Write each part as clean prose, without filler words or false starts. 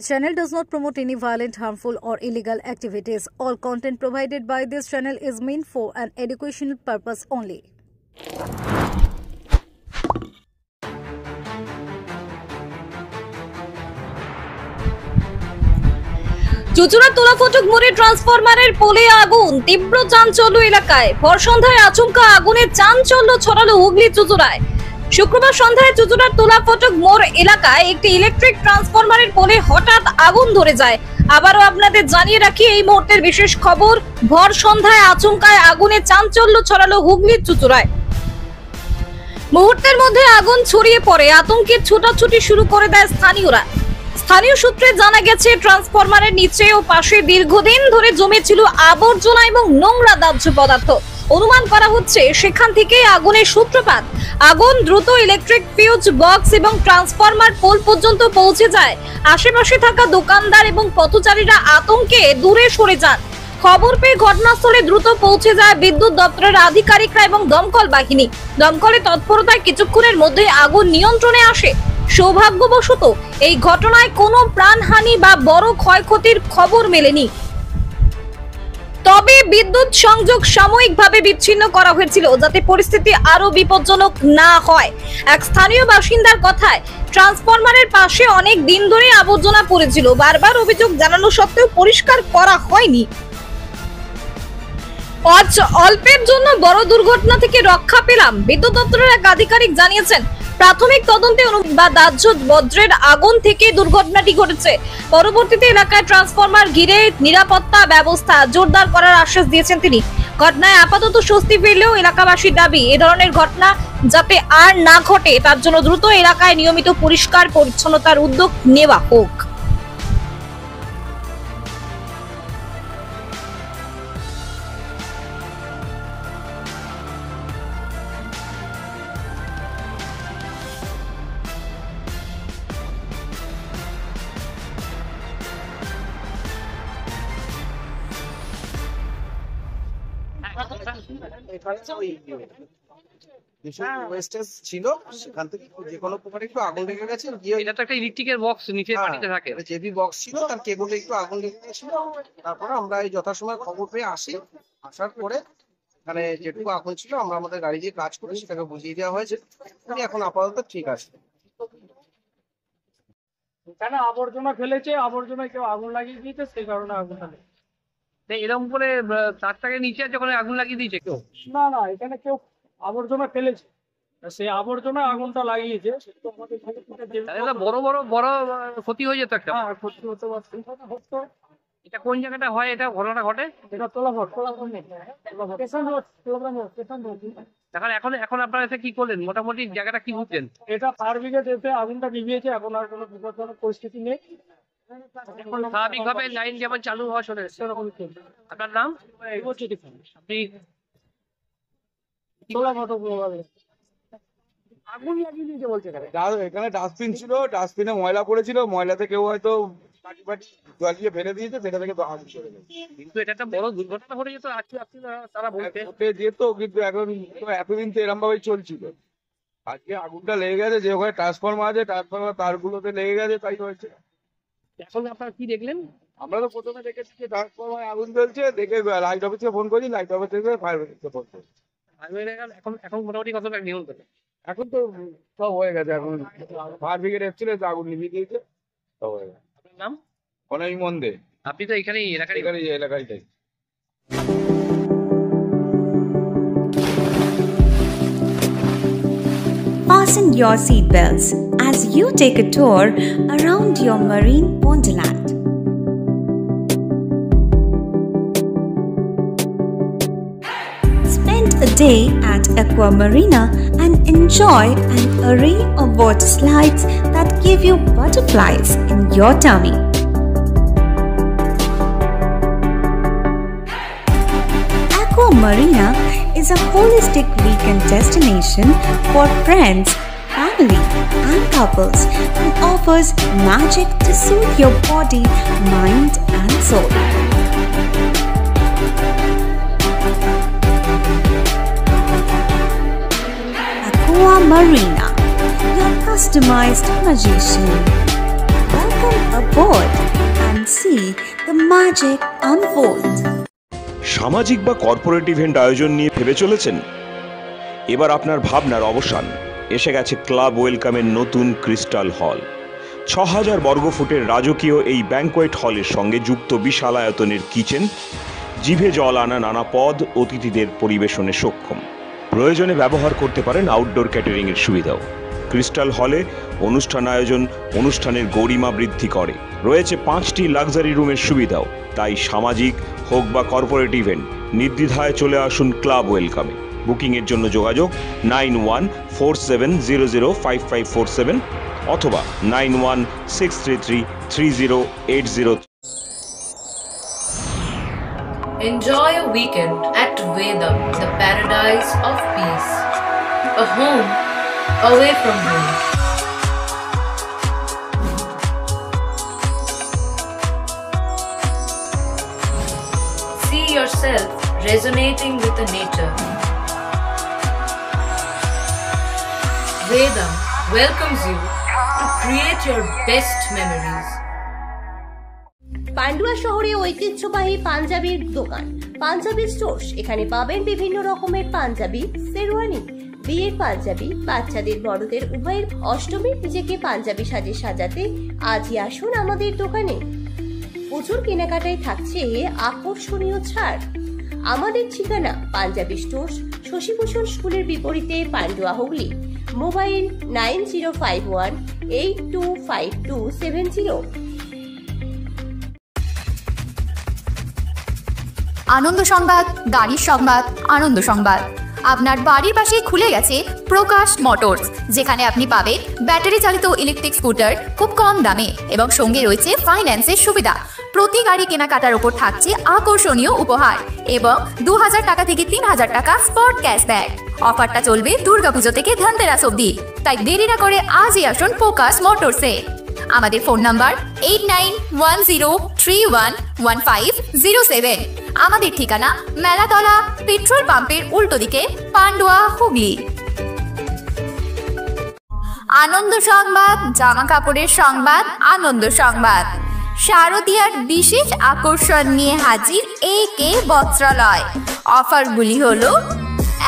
The channel does not promote any violent, harmful, or illegal activities. All content provided by this channel is meant for an educational purpose only. Chuchura তোলাফটক মোড়ে ট্রান্সফরমারের পোলে আগুন, তীব্র চাঞ্চল্য এলাকায়। ভর সন্ধ্যায় আচমকা আগুনের চাঞ্চল্য ছড়ালো হুগলি চুচুড়ায়। শুক্রবার সন্ধ্যায় চুচুড়ার তোলাফটক মোড় এলাকায় একটি ইলেকট্রিক ট্রান্সফরমারের পোলে হঠাৎ আগুন ধরে যায়। আবারও আপনাদের জানিয়ে রাখি এই মুহূর্তের বিশেষ খবর। ভর সন্ধ্যায় আচমকায় আগুনের চাঞ্চল্য ছড়ালো হুগলির চুচুড়ায়। মুহূর্তের মধ্যে আগুন ছড়িয়ে পড়ে, আতঙ্কের ছোটাছুটি শুরু করে দেয় স্থানীয়রা। স্থানীয় সূত্রে জানা গেছে, ট্রান্সফরমারের নিচে ও পাশে দীর্ঘদিন ধরে জমেছিল আবর্জনা এবং নোংরা দাহ্য পদার্থ। অনুমান করা হচ্ছে সেখান থেকে আগুনের সূত্রপাত। আগুন দ্রুত ইলেকট্রিক ফিউজ বক্স এবং ট্রান্সফরমার পোল পর্যন্ত পৌঁছে যায়। আশেপাশে থাকা দোকানদার এবং পথচারীরা আতঙ্কে দূরে সরে যান। খবর পেয়ে ঘটনাস্থলে দ্রুত পৌঁছে যায় বিদ্যুৎ দপ্তরের আধিকারিকরা এবং দমকল বাহিনী। দমকলের তৎপরতায় কিছুক্ষণের মধ্যে আগুন নিয়ন্ত্রণে আসে। সৌভাগ্যবশত এই ঘটনায় কোনো প্রাণহানি বা বড় ক্ষয়ক্ষতির খবর মেলেনি। তবে বিদ্যুৎ সংযোগ সাময়িকভাবে বিচ্ছিন্ন করা হয়েছিল, যাতে পরিস্থিতি আরো বিপজ্জনক না হয়। এক স্থানীয় বাসিন্দার কথায়, ট্রান্সফরমারের পাশে অনেক দিন ধরে আবর্জনা পড়েছিল। বারবার অভিযোগ জানানো সত্ত্বেও পরিষ্কার করা হয়নি। অল্পের জন্য বড় দুর্ঘটনা থেকে রক্ষা পেলাম, বিদ্যুৎ দপ্তরের এক আধিকারিক জানিয়েছেন। প্রাথমিক তদন্তে দাহ্য বজ্রের আগুন থেকে দুর্ঘটনাটি ঘটেছে। পরবর্তীতে এলাকায় ট্রান্সফরমার ঘিরে নিরাপত্তা ব্যবস্থা জোরদার করার আশ্বাস দিয়েছেন তিনি। ঘটনায় আপাতত স্বস্তি ফিরলেও এলাকাবাসীর দাবি, এ ধরনের ঘটনা যাতে আর না ঘটে তার জন্য দ্রুত এলাকায় নিয়মিত পরিষ্কার পরিচ্ছন্নতার উদ্যোগ নেওয়া হোক। ছিল সেখান থেকে যে কোনো প্রকারে একটু আগুন লেগে গেছে। এটা তো একটা ইলেকট্রিকের বক্স নিচে মাটিতে থাকে, জেবি বক্স ছিল, তার কেবলে একটু আগুন লেগে গেছিল। তারপরে আমরা এই যথাসময় খবর পেয়ে আসার পরে এখানে যেটুকু আগুন ছিল আমরা আমাদের গাড়ি দিয়ে কাজ করে সেটাকে বুঝিয়ে দেওয়া হয়েছে। এখন আপাতত ঠিক আছে। এখানে আবর্জনা ফেলেছে, আবর্জনায় কেউ আগুন লাগিয়ে দিয়েছে, সেই কারণে আগুনটা লেগেছে। এরকম করে তারটাকে নিচে যখন আগুন লাগিয়ে দিয়েছে কেউ? না, এখানে কেউ আবর্জনা ফেলেছে, সেই আবর্জনা আগুনটা লাগিয়েছে। বড় ক্ষতি হয়ে যেত একটা। হ্যাঁ, ক্ষতি হতে পারছে। এটা কোন জায়গাটা হয়, এটা ঘটনাটা ঘটে? এটা এখন আপনারা এসে কি করলেন, মোটামুটি জায়গাটা কি বুঝলেন? এটা ফায়ার ব্রিগেড এসে আগুনটা নিভিয়েছে। এখন আর কোনো বিপজ্জনক পরিস্থিতি নেই। স্বাভাবিকভাবে লাইন যেমন চালু হওয়া চলে এসেছে। আপনার নাম? আপনি আগুন লাগিয়ে দিয়েছে বলছে। এখানে ডাস্টবিন ছিল, ডাস্টবিনে ময়লা পড়েছিল, ময়লাতে কেউ হয়তো পাটি জলিয়ে ফেলে দিয়েছে, সেটা থেকে তো আগুন চলে গেছে। কিন্তু এটা একটা বড় দুর্ঘটনা ঘটে যেত তারা বলতে যেত, কিন্তু এখন এতদিন তো এরকম ভাবেই চলছিল। আজকে আগুনটা লেগে গেছে, যে ওখানে ট্রান্সফরমার আছে, ট্রান্সফরমার তারগুলোতে লেগে গেছে, তাই হয়েছে। এখন আপনারা কি দেখলেন? আমরা তো প্রথমে দেখেছি যে ট্রান্সফরমার আগুন জ্বলছে, দেখে লাইট অফিসকে ফোন করি, লাইট অফিস থেকে ফায়ার ব্রিগেডকে ফোন করি। এখন মোটামুটি কতটা নিয়ন্ত্রণ? এখন তো সব হয়ে গেছে। এখন ফায়ার ব্রিগেড এসেছিল, আগুন নিভিয়ে দিয়েছে, সব হয়ে গেছে। আপনার নাম? অনেক মন্দে। আপনি তো এখানেই এলাকায় তাই। Fasten your seatbelts as you take a tour around your marine wonderland. Spend a day at Aqua Marina and enjoy an array of water slides that give you butterflies in your tummy. Aqua Marina is a holistic weekend destination for friends, family, and couples and offers magic to soothe your body, mind, and soul. Aqua Marina, your customized magician. Welcome Welcome aboard and see the magic unfold. সামাজিক বা corporate event আয়োজন নিয়ে ভেবে চলেছেন? এবার আপনার ভাবনার অবসান। এসে গেছে ক্লাব ওয়েলকামের নতুন ক্রিস্টাল হল। ৬,০০০ বর্গফুটের রাজকীয় এই ব্যাংকোয়েট হলের সঙ্গে যুক্ত বিশাল আয়তনের কিচেন, জিভে জল আনা নানা পদ অতিথিদের পরিবেশনে সক্ষম। প্রয়োজনে ব্যবহার করতে পারেন আউটডোর ক্যাটারিংয়ের সুবিধাও। ক্রিস্টাল হলে অনুষ্ঠান আয়োজন অনুষ্ঠানের গরিমা বৃদ্ধি করে। রয়েছে ৫টি লাক্সারি রুমের সুবিধাও। তাই সামাজিক হোক বা কর্পোরেট ইভেন্ট নির্দ্বিধায় চলে আসুন ক্লাব ওয়েলকামে। বুকিংয়ের জন্য যোগাযোগ 9147005547 অথবা 9163333080। Enjoy a weekend at Vedam, the paradise of peace. A home away from home. See yourself resonating with the nature. Vedam welcomes you to create your best memories. Pandua শহরে ঐতিহ্যবাহী পাঞ্জাবির দোকান পাঞ্জাবি স্টোর্স। এখানে পাবেন বিভিন্ন রকমের পাঞ্জাবি, শেরওয়ানি, বিয়ের পাঞ্জাবি, বাচ্চাদের বড়দের উভয়ের। অষ্টমীর নিজেকে পাঞ্জাবি সাজে সাজাতে আজই আসুন আমাদের দোকানে। প্রচুর কেনাকাটায় থাকছে আকর্ষণীয় ছাড়। আমাদের ঠিকানা পাঞ্জাবি স্টোর্স, শশীভূষণ স্কুলের বিপরীতে, পান্ডুয়া, হুগলি। মোবাইল 9051825270। আনন্দ সংবাদ, গাড়ির সংবাদ, আনন্দ সংবাদ। আপনার বাড়ির পাশে খুলে গেছে প্রকাশ মোটরস, যেখানে আপনি পাবেন ব্যাটারি চালিত ইলেকট্রিক স্কুটার খুব কম দামে এবং সঙ্গে রয়েছে ফাইন্যান্সের সুবিধা। প্রতি গাড়ি কেনাকাটার উপর থাকছে আকর্ষণীয় উপহার এবং 2000 টাকা থেকে 3000 টাকা স্পট ক্যাশব্যাক। অফারটা চলবে দুর্গাপুজো থেকে ধনতেরাস অবধি। তাই দেরি না করে আজই আসুন প্রকাশ মোটরসে। আমাদের ফোন নাম্বার 8910311507। আমাদের ঠিকানা মেলাতলা, পেট্রোল পাম্পের উল্টো দিকে, পান্ডুয়া, হুগলি। আনন্দ সংবাদ, জামা কাপড়ের সংবাদ, আনন্দ সংবাদ। শারদীয়ার বিশেষ আকর্ষণ নিয়ে হাজির AK বস্ত্রালয়। অফারগুলি হলো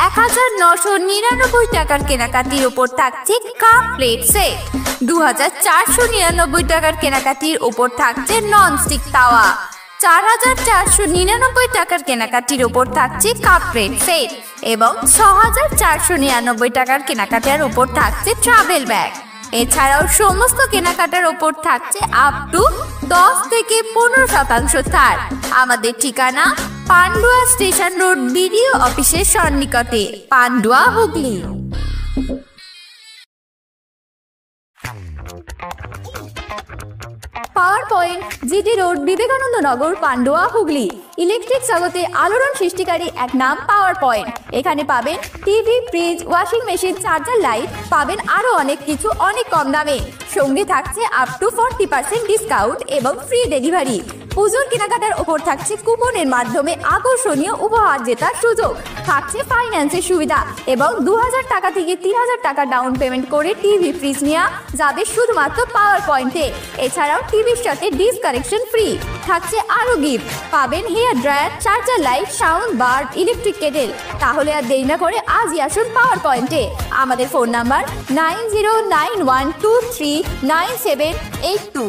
1999 টাকার কেনাকাটির উপর থাকছে কাপ প্লেট সেট, 2499 টাকার কেনাকাটির উপর থাকছে ননস্টিক তাওয়া, 4499 টাকার কেনাকাটির উপর থাকছে কাপ প্লেট সেট এবং 6499 টাকার কেনাকাটার উপর থাকছে ট্রাভেল ব্যাগ। এছাড়াও সমস্ত কেনাকাটার উপর থাকছে আপ টু 10 থেকে 15% ছাড়। আমাদের ঠিকানা পান্ডুয়া স্টেশন রোড, বিডিও অফিসের সন্নিকটে, Pandua, Hooghly. Power point, GT road, Vivekananda Nagar, Pandua, Hooghly. Electric জগতে আলোড়ন সৃষ্টিকারী এক নাম পাওয়ার পয়েন্ট। এখানে পাবেন TV, fridge, washing machine, charger light, পাবেন আরো অনেক কিছু অনেক কম দামে। সঙ্গে থাকছে আপ টু 40% ডিসকাউন্ট এবং ফ্রি ডেলিভারি। পুজোর কেনাকাটার ওপর থাকছে কুপনের মাধ্যমে আকর্ষণীয় উপহার জেতার সুযোগ। থাকছে ফাইন্যান্সের সুবিধা এবং 2000 টাকা থেকে 3000 টাকা ডাউন পেমেন্ট করে টিভি, ফ্রিজ নেওয়া যাবে শুধুমাত্র পাওয়ার পয়েন্টে। এছাড়াও টিভির সাথে ডিস কানেকশন ফ্রি। থাকছে আরো গিফট, পাবেন hair dryer, charger light, sound bar, electric kettle. তাহলে আর দেরি না করে আজই আসুন পাওয়ার পয়েন্টে। আমাদের ফোন নাম্বার 9091239782।